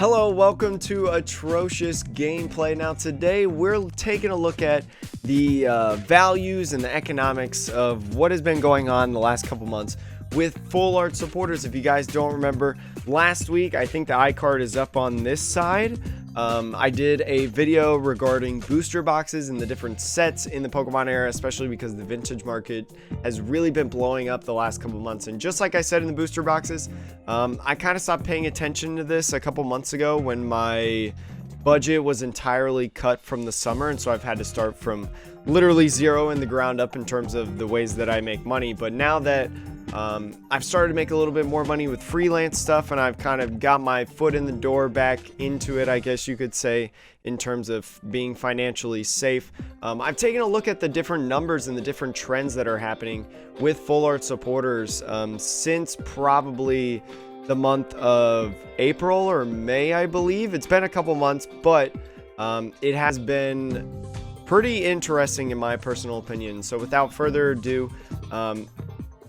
Hello, welcome to Atrocious Gameplay. Now today we're taking a look at the values and the economics of what has been going on the last couple months with full art supporters. If you guys don't remember, last week, I think the iCard is up on this side. I did a video regarding booster boxes and the different sets in the Pokemon era, especially because the vintage market has really been blowing up the last couple months. And just like I said in the booster boxes, I kind of stopped paying attention to this a couple months ago when my budget was entirely cut from the summer, and so I've had to start from literally zero in the ground up in terms of the ways that I make money. But now that I've started to make a little bit more money with freelance stuff, and I've kind of got my foot in the door back into it, I guess you could say, in terms of being financially safe. I've taken a look at the different numbers and the different trends that are happening with full art supporters since probably the month of April or May, I believe. It's been a couple months, but it has been pretty interesting in my personal opinion. So without further ado,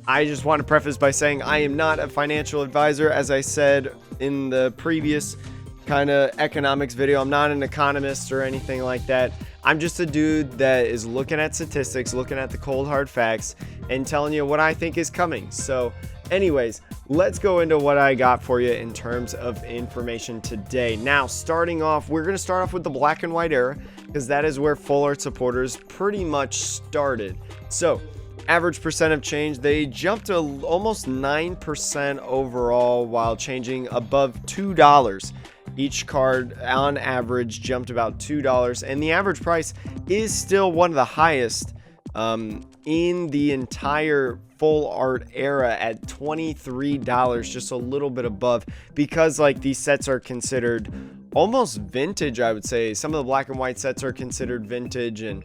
I just want to preface by saying I am not a financial advisor. As I said in the previous kind of economics video, I'm not an economist or anything like that. I'm just a dude that is looking at statistics, looking at the cold hard facts, and telling you what I think is coming. So anyways, let's go into what I got for you in terms of information today. Now, starting off, we're going to start off with the black and white era, because that is where full art supporters pretty much started. So average percent of change, they jumped to almost 9% overall while changing above $2. Each card on average jumped about $2, and the average price is still one of the highest in the entire full art era at $23, just a little bit above, because like these sets are considered almost vintage. I would say some of the black and white sets are considered vintage, and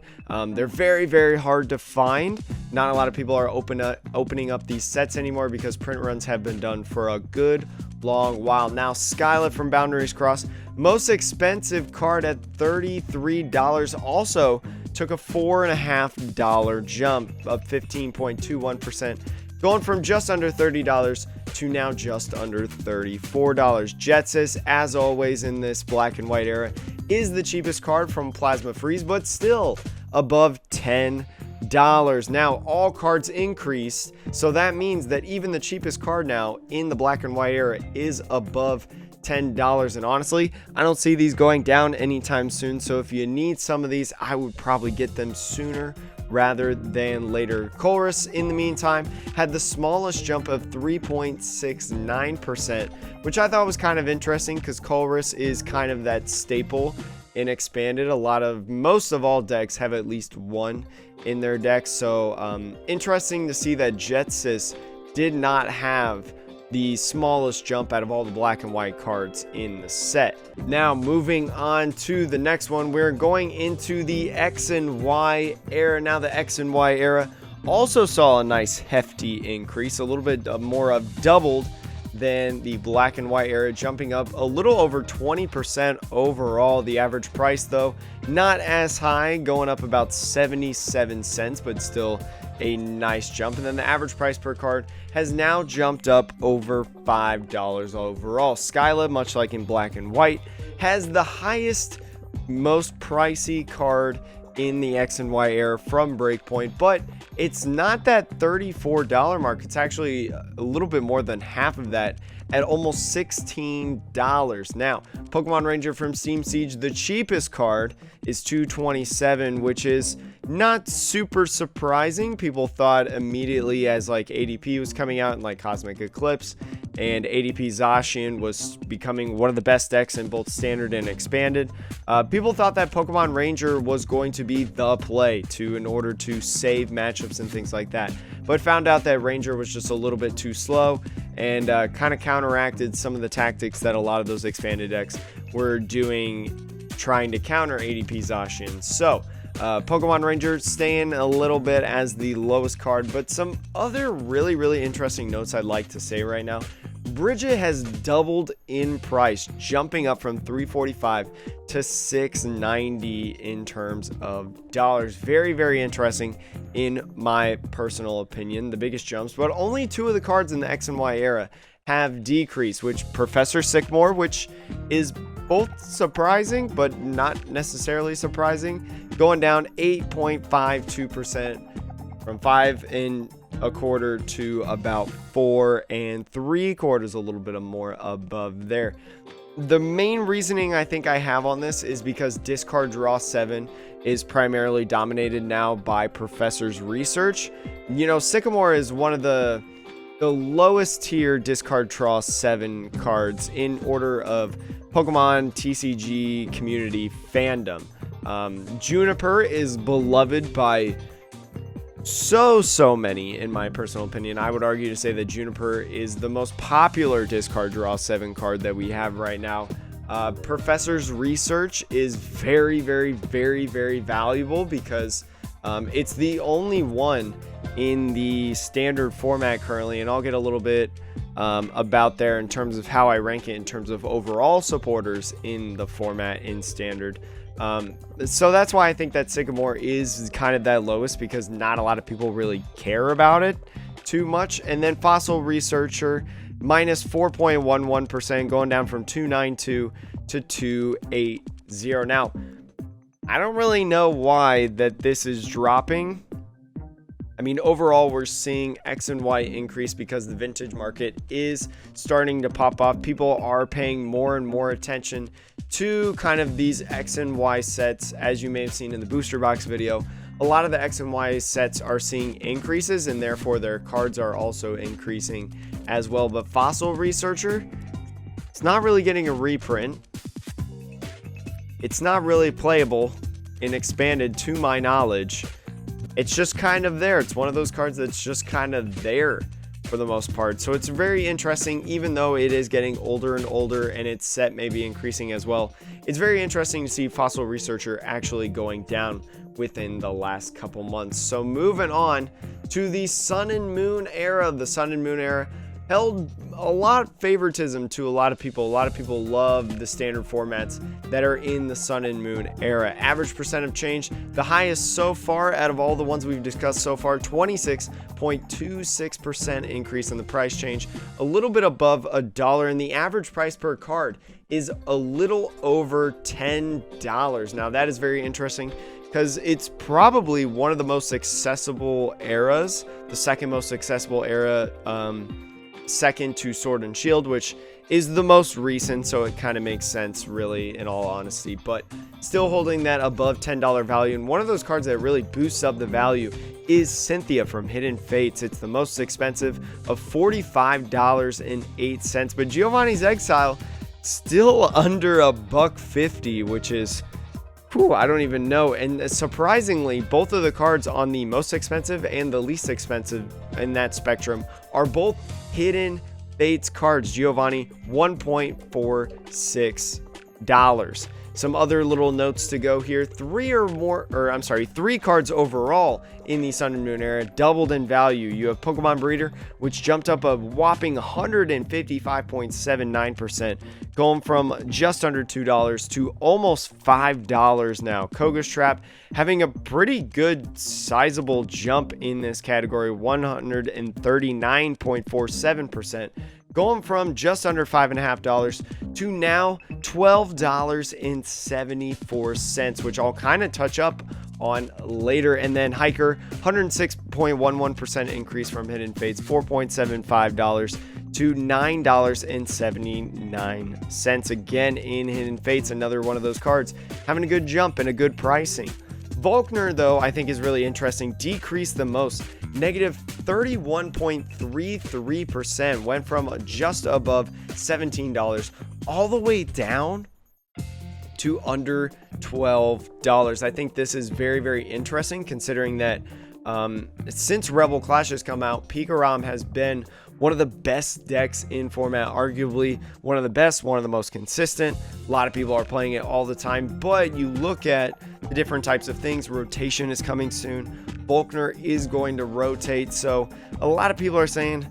they're very hard to find. Not a lot of people are opening up these sets anymore because print runs have been done for a good long while. Now, Skylet from Boundaries Cross, most expensive card at $33, also took a $4.50 jump of 15.21%, going from just under $30 to now just under $34. Jetsis, as always in this black and white era, is the cheapest card from Plasma Freeze, but still above $10. Now, all cards increased, so that means that even the cheapest card now in the black and white era is above $10. And honestly, I don't see these going down anytime soon, so if you need some of these, I would probably get them sooner rather than later. Colress, in the meantime, had the smallest jump of 3.69%, which I thought was kind of interesting because Colress is kind of that staple in expanded. Most of all decks have at least one in their decks, so interesting to see that Jetsis did not have the smallest jump out of all the black and white cards in the set. Now, moving on to the next one, we're going into the X and Y era. Now, the X and Y era also saw a nice hefty increase, a little bit more of doubled than the black and white era, jumping up a little over 20% overall. The average price, though, not as high, going up about 77 cents, but still a nice jump. And then the average price per card has now jumped up over $5 overall. Skyla, much like in black and white, has the highest, most pricey card in the X and Y era from Breakpoint, but it's not that $34 mark. It's actually a little bit more than half of that at almost $16. Now, Pokemon Ranger from Steam Siege, the cheapest card, is $227, which is not super surprising. People thought immediately as like ADP was coming out and like Cosmic Eclipse and ADP Zacian was becoming one of the best decks in both standard and expanded. People thought that Pokemon Ranger was going to be the play in order to save matchups and things like that, but found out that Ranger was just a little bit too slow and kind of counteracted some of the tactics that a lot of those expanded decks were doing, trying to counter ADP Zacian. So Pokemon Ranger staying a little bit as the lowest card, but some other really interesting notes I'd like to say right now. Bridget has doubled in price, jumping up from $345 to $690 in terms of dollars. Very interesting in my personal opinion. The biggest jumps, but only two of the cards in the X and Y era have decreased, which Professor Sycamore, which is both surprising but not necessarily surprising, going down 8.52% from 5.25 to about 4.75, a little bit more above there. The main reasoning I think I have on this is because discard draw 7 is primarily dominated now by Professor's research. You know, Sycamore is one of the lowest tier discard draw 7 cards in order of Pokemon TCG community fandom. Juniper is beloved by so many, in my personal opinion. I would argue to say that Juniper is the most popular discard draw 7 card that we have right now. Professor's research is very valuable because it's the only one in the standard format currently, and I'll get a little bit about there in terms of how I rank it in terms of overall supporters in the format in standard. So that's why I think that Sycamore is kind of that lowest, because not a lot of people really care about it too much. And then Fossil Researcher minus 4.11%, going down from 292 to 280. Now, I don't really know why that this is dropping. I mean, overall, we're seeing X and Y increase because the vintage market is starting to pop off. People are paying more and more attention to kind of these X and Y sets. As you may have seen in the booster box video, a lot of the X and Y sets are seeing increases, and therefore their cards are also increasing as well. But Fossil Researcher, it's not really getting a reprint. It's not really playable in expanded, to my knowledge. It's just kind of there. It's one of those cards that's just kind of there for the most part. So it's very interesting, even though it is getting older and older and its set may be increasing as well. It's very interesting to see Fossil Researcher actually going down within the last couple months. So moving on to the Sun and Moon era. The Sun and Moon era held a lot of favoritism to a lot of people. A lot of people love the standard formats that are in the Sun and Moon era. Average percent of change, the highest so far out of all the ones we've discussed so far, 26.26% increase in the price change, a little bit above $1, and the average price per card is a little over $10. Now that is very interesting, because it's probably one of the most accessible eras, the second most accessible era, second to Sword and Shield, which is the most recent, so it kind of makes sense, really, in all honesty. But still holding that above $10 value. And one of those cards that really boosts up the value is Cynthia from Hidden Fates. It's the most expensive of $45.08. But Giovanni's Exile still under $1.50, which is, I don't even know. And surprisingly, both of the cards on the most expensive and the least expensive in that spectrum are both Hidden Fates cards. Giovanni, $1.46. Some other little notes to go here. Three cards overall in the Sun and Moon era doubled in value. You have Pokemon Breeder, which jumped up a whopping 155.79%, going from just under $2 to almost $5 now. Koga's Trap having a pretty good sizable jump in this category, 139.47%. Going from just under $5.50 to now $12.74, which I'll kind of touch up on later. And then Hiker, 106.11% increase from Hidden Fates, $4.75 to $9.79. Again, in Hidden Fates, another one of those cards having a good jump and a good pricing. Volkner, though, I think is really interesting, decreased the most, negative 31.33%, went from just above $17 all the way down to under $12. I think this is very interesting, considering that since Rebel Clash has come out, Pikarom has been one of the best decks in format, arguably one of the best, one of the most consistent. A lot of people are playing it all the time, but you look at the different types of things, rotation is coming soon. Volkner is going to rotate, so a lot of people are saying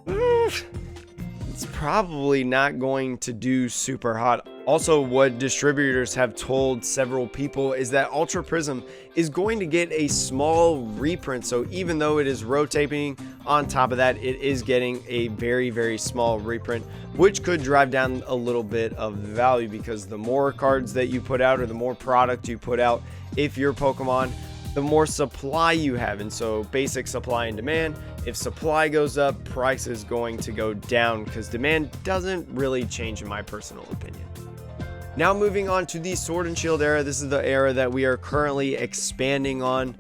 it's probably not going to do super hot Also, what distributors have told several people is that Ultra Prism is going to get a small reprint. So even though it is rotating, on top of that, it is getting a very, very small reprint, which could drive down a little bit of the value, because the more cards that you put out, or the more product you put out, if you're Pokemon, the more supply you have. And so basic supply and demand, if supply goes up, price is going to go down, because demand doesn't really change in my personal opinion. Now moving on to the Sword and Shield era. This is the era that we are currently expanding on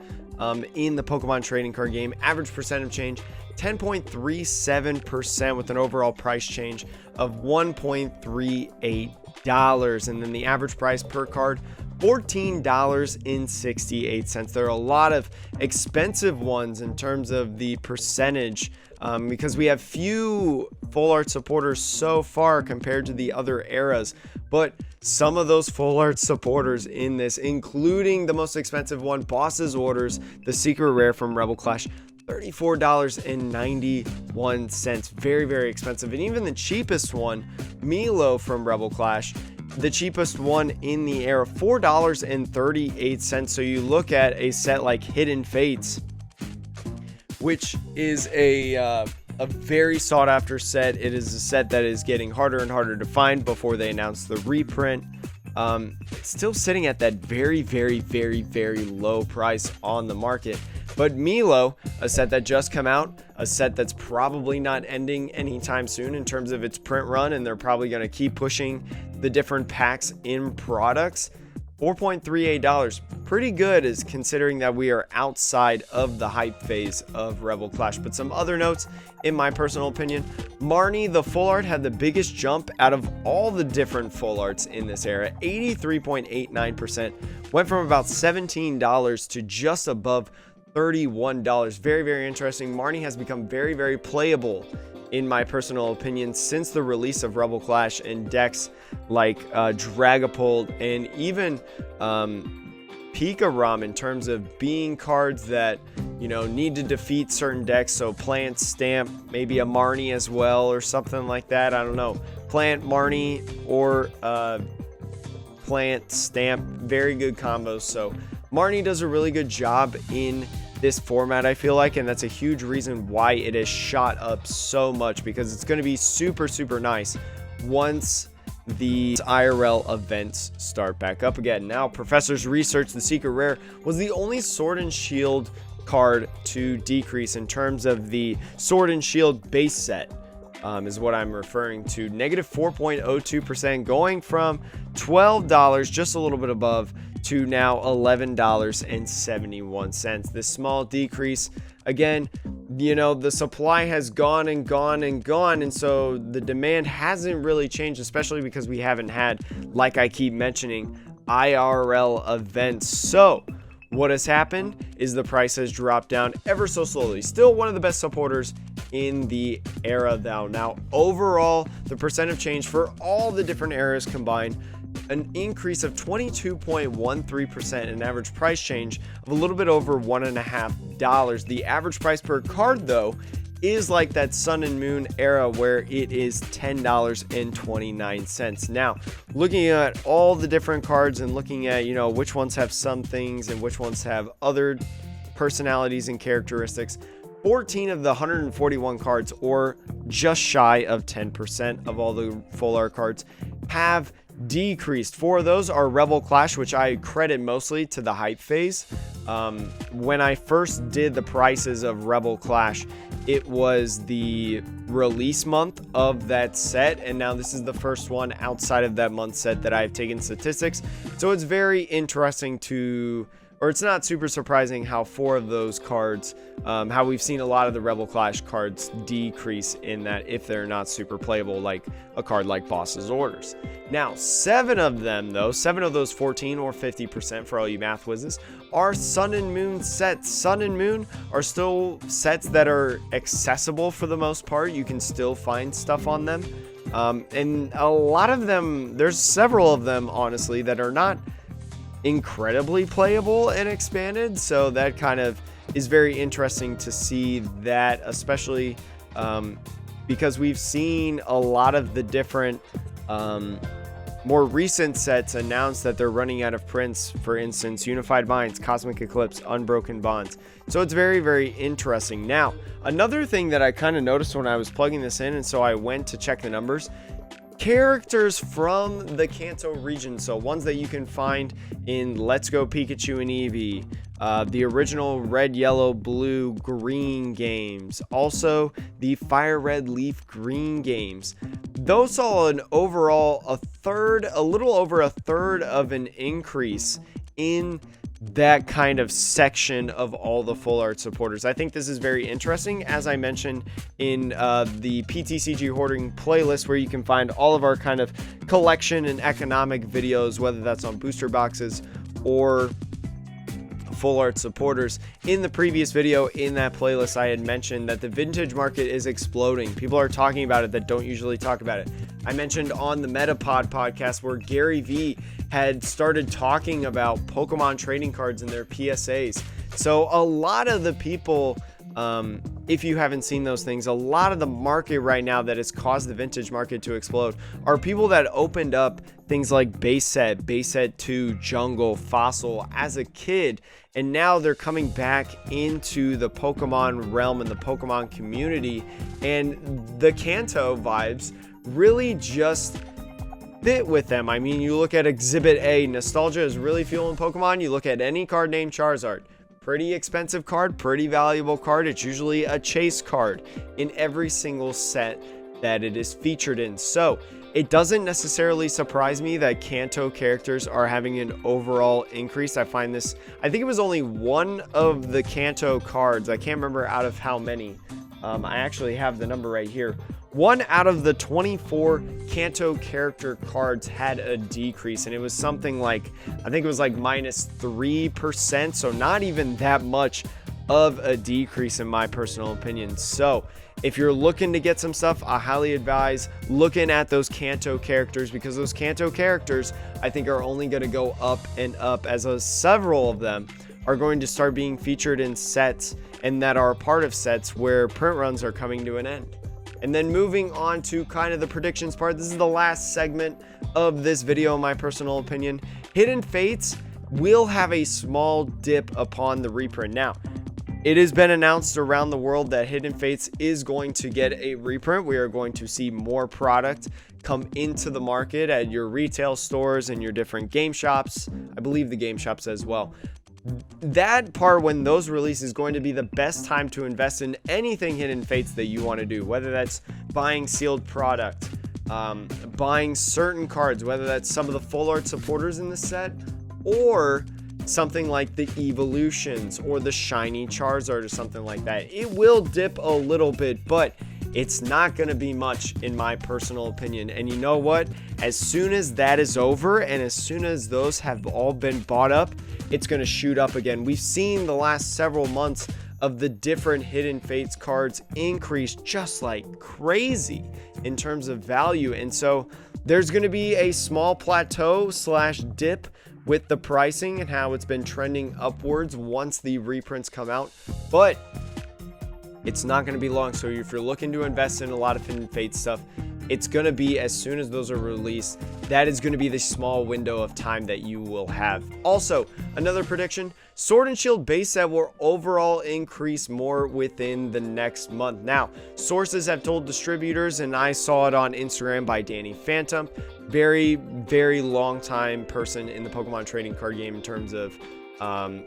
in the Pokemon trading card game. Average percent of change, 10.37%, with an overall price change of $1.38. And then the average price per card, $14.68. There are a lot of expensive ones in terms of the percentage, because we have few full art supporters so far compared to the other eras. But some of those full art supporters in this, including the most expensive one, Boss's Orders, the secret rare from Rebel Clash, $34.91. Very, very expensive. And even the cheapest one, Milo from Rebel Clash, the cheapest one in the era, $4.38. So you look at a set like Hidden Fates, which is a very sought after set. It is a set that is getting harder and harder to find before they announce the reprint. It's still sitting at that very, very, very, very low price on the market. But Milo, a set that just come out, a set that's probably not ending anytime soon in terms of its print run, and they're probably going to keep pushing the different packs in products. $4.38, pretty good, is considering that we are outside of the hype phase of Rebel Clash. But some other notes, in my personal opinion, Marnie, the full art, had the biggest jump out of all the different full arts in this era. 83.89%, went from about $17 to just above $31. Very, very interesting. Marnie has become very, very playable, in my personal opinion, since the release of Rebel Clash, and decks like Dragapult and even Pikarom, in terms of being cards that, you know, need to defeat certain decks. So Plant, Stamp, maybe a Marnie as well, or something like that. I don't know. Plant, Marnie, or Plant, Stamp. Very good combos. So Marnie does a really good job in this format, I feel like, and that's a huge reason why it has shot up so much, because it's going to be super, super nice once the IRL events start back up again. Now, Professor's Research, the secret rare, was the only Sword and Shield card to decrease in terms of the Sword and Shield base set, is what I'm referring to. Negative 4.02%, going from $12, just a little bit above, to now $11.71. This small decrease, again, you know, the supply has gone and gone and gone, and so the demand hasn't really changed, especially because we haven't had, like I keep mentioning, IRL events. So what has happened is the price has dropped down ever so slowly. Still one of the best supporters in the era though. Now overall, the percent of change for all the different eras combined, an increase of 22.13%, an average price change of a little bit over $1.50. The average price per card though is like that Sun and Moon era, where it is $10.29. Now, looking at all the different cards and looking at, you know, which ones have some things and which ones have other personalities and characteristics, 14 of the 141 cards, or just shy of 10% of all the full art cards, have decreased. 4 of those are Rebel Clash, which I credit mostly to the hype phase. When I first did the prices of Rebel Clash, it was the release month of that set, and now this is the first one outside of that month set that I've taken statistics. So it's very interesting to, or it's not super surprising how 4 of those cards, how we've seen a lot of the Rebel Clash cards decrease in that if they're not super playable, like a card like Boss's Orders. Now, 7 of them though, 7 of those 14, or 50% for all you math whizzes, are Sun and Moon sets. Sun and Moon are still sets that are accessible for the most part. You can still find stuff on them. And a lot of them, there's several of them honestly that are not incredibly playable and expanded, so that kind of is very interesting to see that, especially because we've seen a lot of the different more recent sets announced that they're running out of prints. For instance, Unified Minds, Cosmic Eclipse, Unbroken Bonds. So it's very, very interesting. Now, another thing that I kind of noticed when I was plugging this in, and so I went to check the numbers, characters from the Kanto region, so ones that you can find in Let's Go Pikachu and Eevee, the original Red, Yellow, Blue, Green games, also the Fire Red, Leaf Green games. Those saw an overall a little over a third of an increase in that kind of section of all the full art supporters. I think this is very interesting, as I mentioned in the PTCG hoarding playlist, where you can find all of our kind of collection and economic videos, whether that's on booster boxes or full art supporters. In the previous video in that playlist, I had mentioned that the vintage market is exploding. People are talking about it that don't usually talk about it. I mentioned on the Metapod podcast where Gary Vee had started talking about Pokemon trading cards in their PSAs. So a lot of the people, if you haven't seen those things, a lot of the market right now that has caused the vintage market to explode are people that opened up things like Base Set 2, Jungle, Fossil as a kid, and now they're coming back into the Pokemon realm and the Pokemon community, and the Kanto vibes really just fit with them. I mean, you look at Exhibit A, nostalgia is really fueling Pokemon. You look at any card named Charizard, pretty expensive card, pretty valuable card. It's usually a chase card in every single set that it is featured in. So it doesn't necessarily surprise me that Kanto characters are having an overall increase. I think it was only one of the Kanto cards, I can't remember out of how many. I actually have the number right here. One out of the 24 Kanto character cards had a decrease, and it was something like, I think it was like -3%, so not even that much of a decrease in my personal opinion. So if you're looking to get some stuff, I highly advise looking at those Kanto characters, because those Kanto characters I think are only going to go up and up, as several of them are going to start being featured in sets and that are part of sets where print runs are coming to an end. And then moving on to kind of the predictions part, this is the last segment of this video in my personal opinion. Hidden Fates will have a small dip upon the reprint. Now, it has been announced around the world that Hidden Fates is going to get a reprint. We are going to see more product come into the market at your retail stores and your different game shops. I believe the game shops as well. That part, when those release, is going to be the best time to invest in anything Hidden Fates that you want to do, whether that's buying sealed product, buying certain cards, whether that's some of the full art supporters in the set, or something like the evolutions or the shiny Charizard or something like that. It will dip a little bit, but it's not going to be much in my personal opinion. And you know what? As soon as that is over and as soon as those have all been bought up, it's going to shoot up again. We've seen the last several months of the different Hidden Fates cards increase just like crazy in terms of value. And so there's going to be a small plateau / dip with the pricing and how it's been trending upwards once the reprints come out. But it's not going to be long. So if you're looking to invest in a lot of Hidden Fates stuff, it's going to be as soon as those are released. That is going to be the small window of time that you will have. Also, another prediction, Sword and Shield base set will overall increase more within the next month. Now, sources have told distributors, and I saw it on Instagram by Danny Phantom, very, very long time person in the Pokemon trading card game in terms of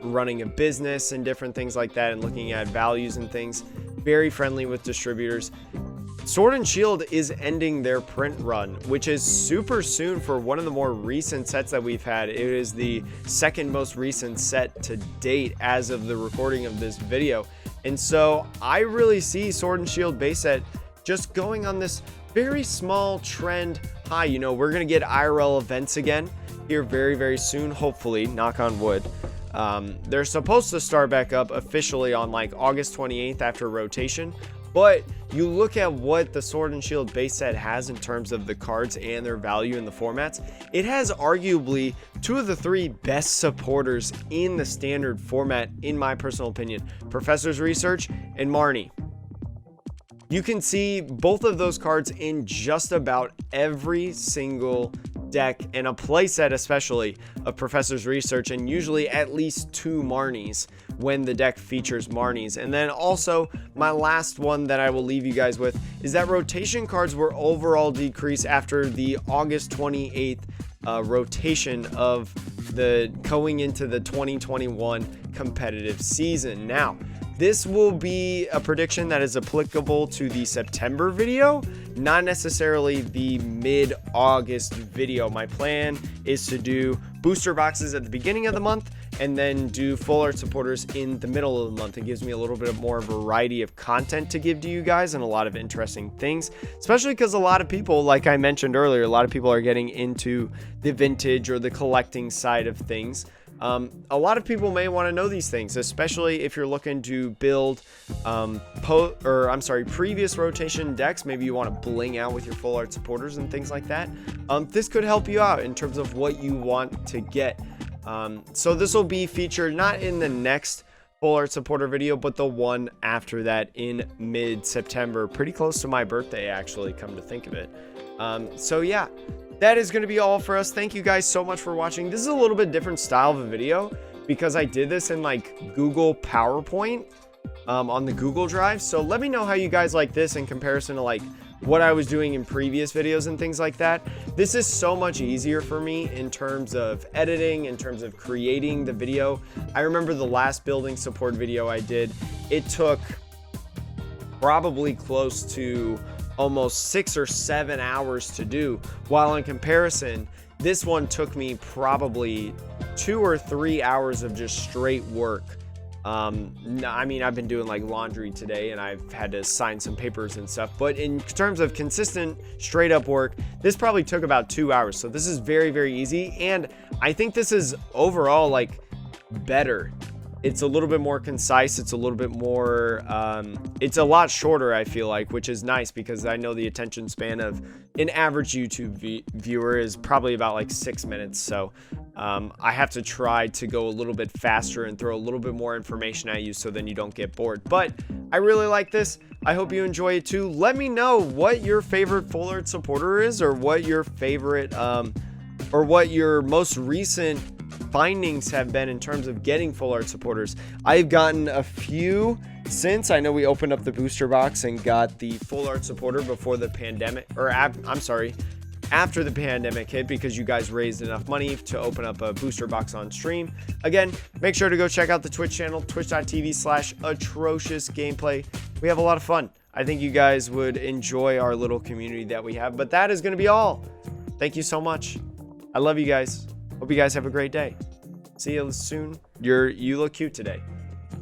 running a business and different things like that and looking at values and things. Very friendly with distributors. Sword and Shield is ending their print run, which is super soon for one of the more recent sets that we've had. It is the second most recent set to date as of the recording of this video. And so I really see Sword and Shield base set just going on this very small trend high. You know, we're going to get IRL events again here very, very soon, hopefully, knock on wood. They're supposed to start back up officially on like August 28th after rotation. But you look at what the Sword and Shield base set has in terms of the cards and their value in the formats. It has arguably two of the three best supporters in the standard format, in my personal opinion. Professor's Research and Marnie. You can see both of those cards in just about every single deck and a playset especially of Professor's Research, and usually at least 2 Marnies when the deck features Marnies. And then also my last one that I will leave you guys with is that rotation cards were overall decreased after the August 28th rotation of the going into the 2021 competitive season. Now, this will be a prediction that is applicable to the September video, not necessarily the mid-August video. My plan is to do booster boxes at the beginning of the month and then do full art supporters in the middle of the month. It gives me a little bit more variety of content to give to you guys and a lot of interesting things, especially because a lot of people, like I mentioned earlier, a lot of people are getting into the vintage or the collecting side of things. A lot of people may want to know these things, especially if you're looking to build previous rotation decks. Maybe you want to bling out with your full art supporters and things like that. This could help you out in terms of what you want to get. So this will be featured not in the next full art supporter video, but the one after that in mid-September, pretty close to my birthday actually, come to think of it. So yeah, that is going to be all for us. Thank you guys so much for watching. This is a little bit different style of a video because I did this in like Google PowerPoint on the Google Drive. So let me know how you guys like this in comparison to like what I was doing in previous videos and things like that. This is so much easier for me in terms of editing, in terms of creating the video. I remember the last building support video I did, it took probably close to almost 6 or 7 hours to do, while in comparison this one took me probably 2 or 3 hours of just straight work. I mean, I've been doing like laundry today and I've had to sign some papers and stuff, but in terms of consistent straight up work, this probably took about 2 hours. So this is very, very easy, and I think this is overall like better. It's a little bit more concise. It's a little bit more, it's a lot shorter, I feel like, which is nice because I know the attention span of an average YouTube viewer is probably about like 6 minutes. So I have to try to go a little bit faster and throw a little bit more information at you so then you don't get bored. But I really like this. I hope you enjoy it too. Let me know what your favorite full art supporter is, or what your favorite, or what your most recent findings have been in terms of getting full art supporters. I've gotten a few since I know we opened up the booster box and got the full art supporter before the pandemic, or after the pandemic hit, because you guys raised enough money to open up a booster box on stream. Again, make sure to go check out the Twitch channel, twitch.tv/atrociousgameplay. We have a lot of fun. I think you guys would enjoy our little community that we have, but that is going to be all. Thank you so much. I love you guys. Hope you guys have a great day. See you soon. You look cute today.